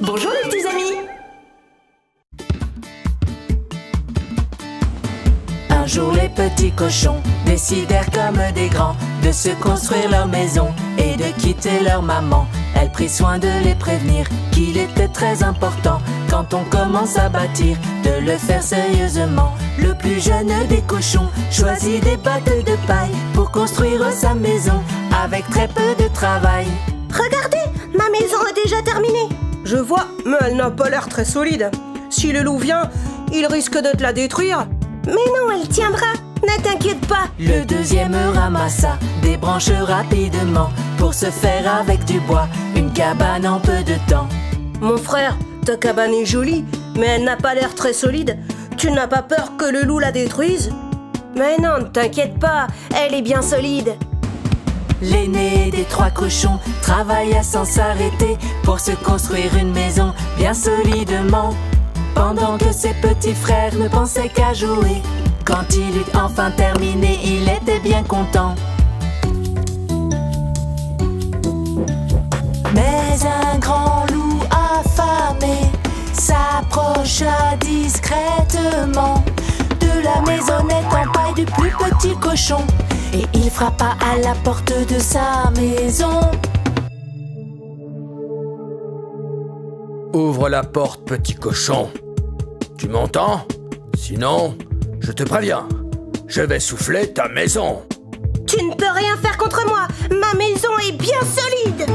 Bonjour les petits amis. Un jour les petits cochons décidèrent comme des grands de se construire leur maison et de quitter leur maman. Elle prit soin de les prévenir qu'il était très important, quand on commence à bâtir, de le faire sérieusement. Le plus jeune des cochons choisit des battes de paille pour construire sa maison avec très peu de travail. Regardez, ma maison est déjà terminée. Je vois, mais elle n'a pas l'air très solide. Si le loup vient, il risque de te la détruire. Mais non, elle tiendra, ne t'inquiète pas. Le deuxième ramassa des branches rapidement pour se faire avec du bois une cabane en peu de temps. Mon frère, ta cabane est jolie, mais elle n'a pas l'air très solide. Tu n'as pas peur que le loup la détruise? Mais non, ne t'inquiète pas, elle est bien solide. L'aîné des trois cochons travailla sans s'arrêter pour se construire une maison bien solidement, pendant que ses petits frères ne pensaient qu'à jouer. Quand il eut enfin terminé, il était bien content. Mais un grand loup affamé s'approcha discrètement de la maisonnette en paille du plus petit cochon, et il frappa à la porte de sa maison. Ouvre la porte, petit cochon. Tu m'entends? Sinon, je te préviens, je vais souffler ta maison. Tu ne peux rien faire contre moi, ma maison est bien solide.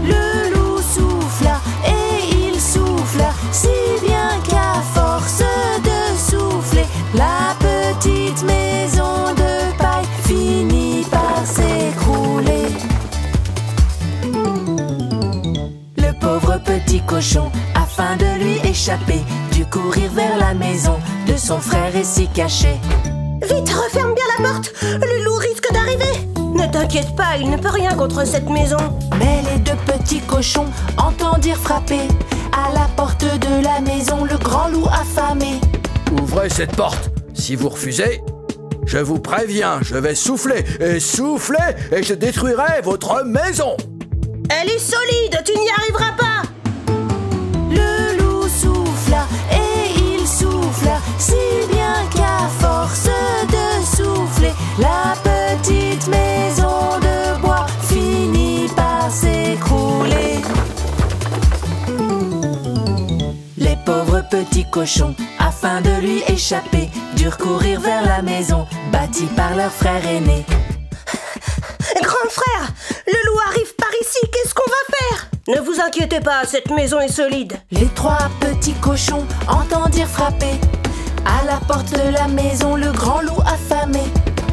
Le loup souffla et il souffla, si bien qu'à force de souffler, la petite maison de paille finit par s'écrouler. Le pauvre petit cochon, afin de lui échapper, dut courir vers la maison de son frère et s'y cacher. Vite, referme bien la porte, le loup risque d'arriver. Ne t'inquiète pas, il ne peut rien contre cette maison. Mais les deux petits cochons entendirent frapper à la porte de la maison le grand loup affamé. Ouvrez cette porte. Si vous refusez, je vous préviens, je vais souffler et je détruirai votre maison. Elle est solide, tu n'y arriveras pas. Le loup souffla et il souffla, si bien qu'à force de souffler, la petite maison de bois finit par s'écrouler. Les pauvres petits cochons, afin de lui échapper, durent courir vers la maison bâtie par leur frère aîné. Grand frère, le loup arrive par ici, qu'est-ce qu'on va faire? Ne vous inquiétez pas, cette maison est solide. Les trois petits cochons entendirent frapper à la porte de la maison le grand loup affamé.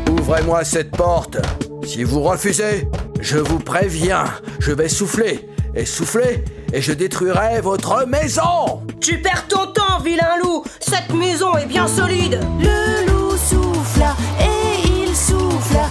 Ouvrez-moi cette porte. Si vous refusez, je vous préviens, je vais souffler et je détruirai votre maison. Tu perds ton temps, vilain loup. Cette maison est bien solide. Le loup souffla et il souffla,